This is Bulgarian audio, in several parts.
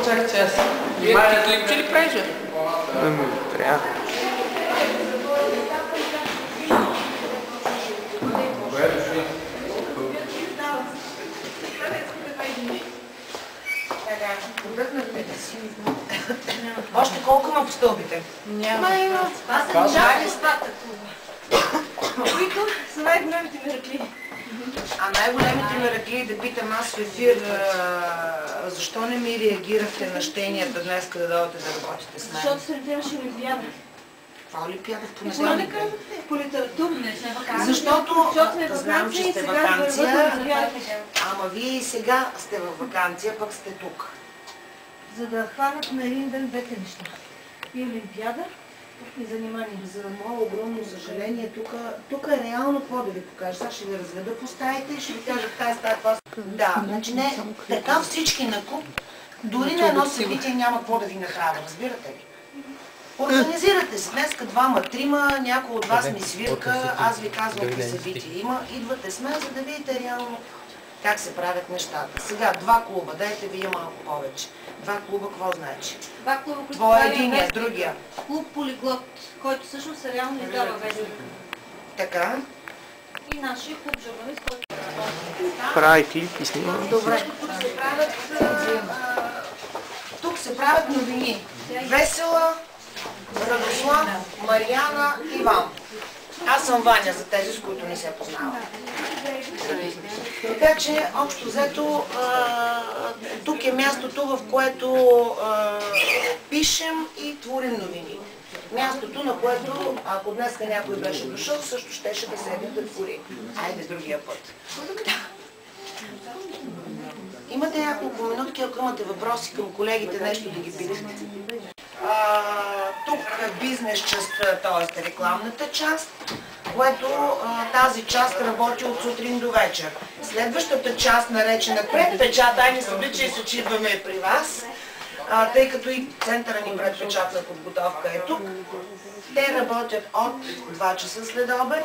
Чакай, че аз. Вие клипче ли правиш? Трябва. Още колко има по стълбите? Няма. Това са листата, които са най-големите мераклии. А най-големите мераклии, да питам аз в ефир, защо не ми реагирахте на щенията днес, да дойдете да работите с мен? Защото се имаше олимпиада. Това олимпиада в понеделник? По литература. Защото знам, че сте ваканция, вакансия. ама вие и сега сте във ваканция, пък сте тук. За да хванат на един ден двете неща. И олимпиада, и занимание. За мое огромно съжаление, тук е реално какво да ви покажа. Сега ще ви разведа по стаите и ще ви кажа в тази стая това. Да, значи не, така всички накуп, дори на едно събитие няма какво да ви направя, разбирате ли? Организирате се днеска двама, трима, някой от вас ми свирка, аз ви казвам какви събития има, идвате с мен, за да видите реално как се правят нещата. Сега, два клуба, дайте вие малко повече. Два клуба, какво значи? Два клуба, които Твоя единия, другия. Клуб Полиглот, който всъщност реално издава вестник. Така. И нашия клуб журналист, който Прави клип и снима. Добре. Тук се правят новини. Весела, Радослав, Мариана, Иван. Аз съм Ваня за тези, с които не се познавам. Така че, общо взето, тук е мястото, в което пишем и творим новини. Мястото, на което, ако днеска някой беше дошъл, също щеше да седи да твори. Айде другия път. Имате няколко минутки, ако имате въпроси към колегите, нещо да ги питате. Тук е бизнес частта, т.е. рекламната част, което тази част работи от сутрин до вечер. Следващата част, наречена предпечат, айде се облича и се чидваме при вас, тъй като и центъра ни предпечатна подготовка е тук. Те работят от 2 часа след обед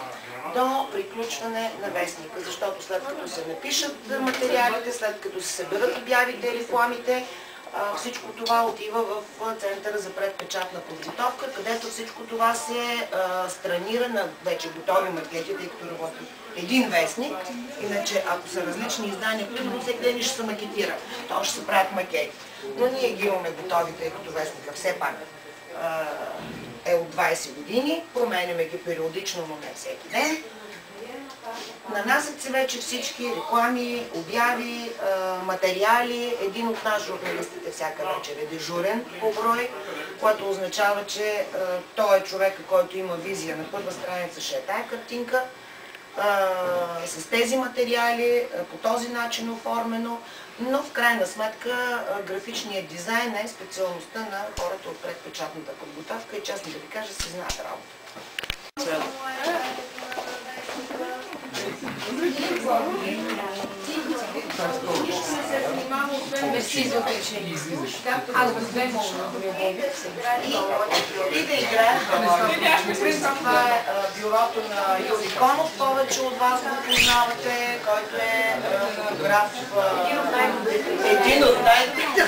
до приключване на вестника, защото след като се напишат материалите, след като се съберат обявите и рекламите, всичко това отива в Центъра за предпечатна подготовка, където всичко това се странира на вече готови макети, тъй като работи един вестник. Иначе, ако са различни издания, примерно всеки ден ще се макетира, то ще се правят макети. Но ние ги имаме готови, тъй като вестника все пак е от 20 години, променяме ги периодично, но не всеки ден. Нанасят се вече всички реклами, обяви, материали. Един от нас журналистите всяка вечер е дежурен по брой, което означава, че той е човека, който има визия. На първа страница ще е тая картинка, с тези материали, по този начин оформено, но в крайна сметка графичният дизайн е специалността на хората от предпечатната подготовка и честно да ви кажа, си знаят работа. Мерси за отличение. Аз го взема. И да играем. Това е бюрото на Юли Конов, повече от вас го познавате, който е фотограф. Един от най-добрите.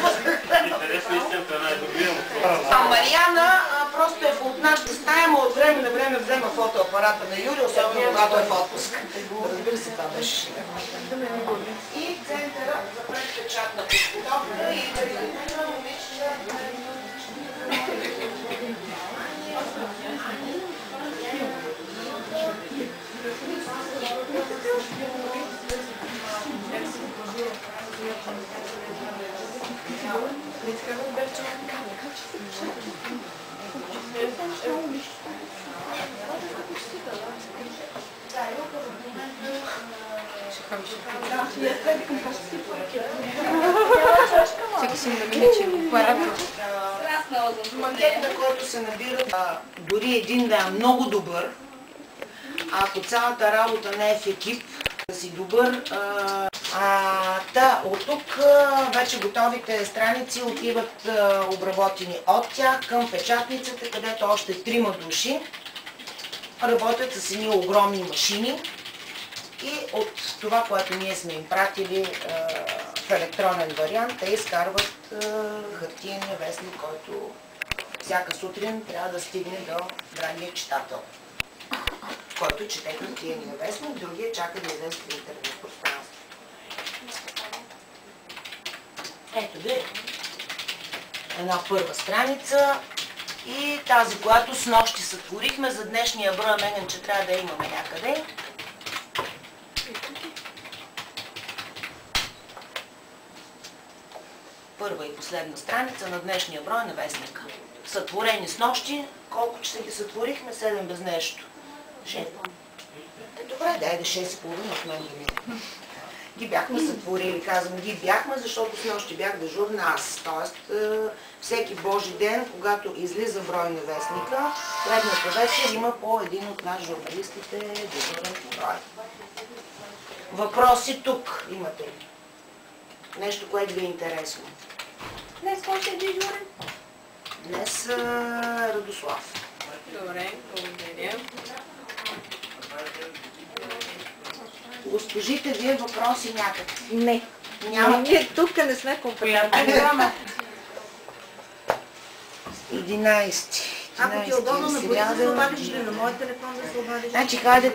А Мариана просто е от нашата стая, но от време на време взема фотоапарата на Юли, особено когато е в отпуск. Разбира се, това беше шега. И Центъра за предпечатна подготовка и на момичета. Всеки си намине, че е парадно. Макет, на който се набира дори един да е много добър, ако цялата работа не е в екип, да си добър. От тук вече готовите страници отиват обработени от тях към печатницата, където още 3 души работят с едни огромни машини и от това, което ние сме им пратили в електронен вариант, те изкарват хартиения вестник, който всяка сутрин трябва да стигне до драгия читател, който чете хартиения вестник, другия чака да излезе в интернет пространство. Ето ви една първа страница и тази, която с нощи сътворихме за днешния брой, менен, че трябва да имаме някъде. Първа и последна страница на днешния брой на вестника. Сътворени с нощи, колко часа ги сътворихме? 7 без нещо. 6. Добре, дайде 6,5 от мен да мине. Ги бяхме сътворили, казвам, ги бяхме, защото с нощи бях дежурна аз. Тоест, всеки Божи ден, когато излиза брой на вестника, предната вечер има по един от нас журналистите дежурен брой. Въпроси тук имате ли? Нещо, което ви е интересно. Днес кой ще е дежурен? Днес Радослав. Добре, благодаря. Госпожите, вие въпроси някакви? Не. Няма. Ние тук не сме компетентни. 11. Ако ти е удобно на Борис да се обадиш или на мой телефон да се обадиш. Значи, хайде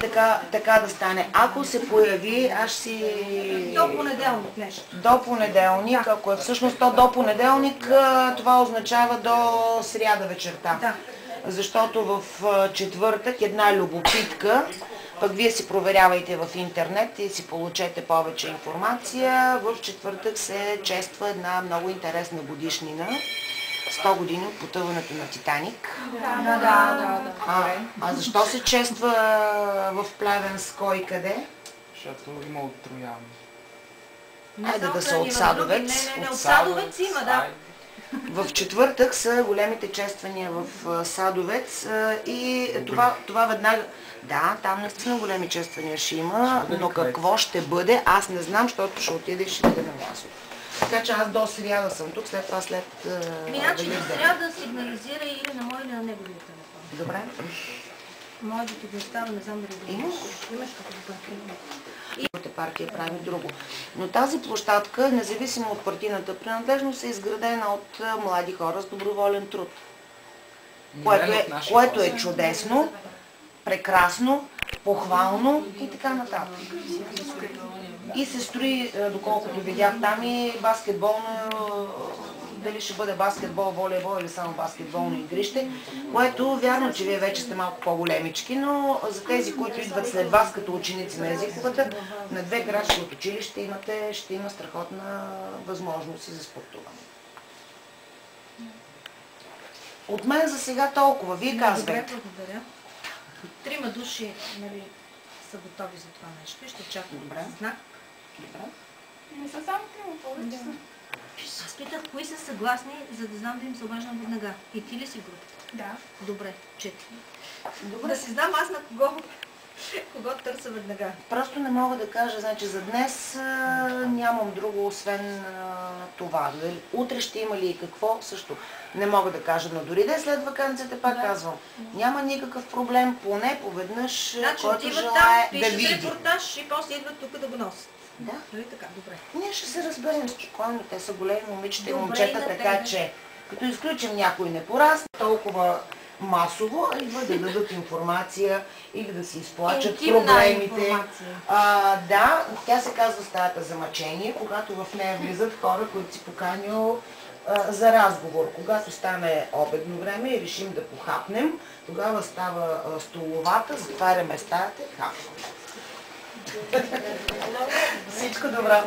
така да стане. Ако се появи, аз си... До понеделник нещо. До понеделник, ако е всъщност то до понеделник, това означава до сряда вечерта. Да. Защото в четвъртък една любопитка, пък вие си проверявайте в интернет и си получете повече информация. В четвъртък се чества една много интересна годишнина. 100 години от потъването на Титаник. А защо се чества в Плевенско и къде? Защото има отрояване. Айде да са от Садовец. Не, от Садовец има, да. В четвъртък са големите чествания в Садовец и това веднага... Да, там наистина големи чествания ще има, но какво ще бъде, аз не знам, защото ще отида и ще бъде на място. Така че аз до сряда съм тук, след това след... Иначе до сряда сигнализира или на мой, или на неговия телефон. Добре. Може да ти го става, не знам дали да Имаш? Имаш като партия. Другата партия прави друго. Но тази площадка, независимо от партийната принадлежност, е изградена от млади хора с доброволен труд. Което е чудесно, прекрасно, похвално и така нататък. И се строи, доколкото видях там, и баскетболно, дали ще бъде баскетбол, волейбол или само баскетболно игрище, което вярно, че вие вече сте малко по-големички, но за тези, които идват след вас като ученици на езиковата, на 2 крачки от училище ще има страхотна възможност за спортуване. От мен за сега толкова. Вие казвайте. Добре, благодаря. 3 души са готови за това нещо и ще чакам знак. Добре. Не са само 3, повече са. Аз питах, кои са съгласни, за да знам да им се обаждам веднага. И ти ли си групата? Да. Добре, 4. Добре. Да си знам аз на кого търся веднага. Просто не мога да кажа, значи за днес нямам друго, освен това. Утре ще има ли и какво, също не мога да кажа, но дори да е след ваканцията, пак казвам, няма никакъв проблем, поне поведнъж, който желае да види. Пишат репортаж и после идват тук да го носят. Да. Нали така? Добре. Ние ще се разберем спокойно, те са големи момичета и Добре, момчета, на така тебе. че като изключим някой непорасне, толкова масово, идва да дадат информация или да си изплачат Интимна проблемите. информация. Да, тя се казва стаята за мъчение, когато в нея влизат хора, които си поканил за разговор. Когато стане обедно време и решим да похапнем, тогава става столовата, затваряме стаята и хапваме. Всичко добро!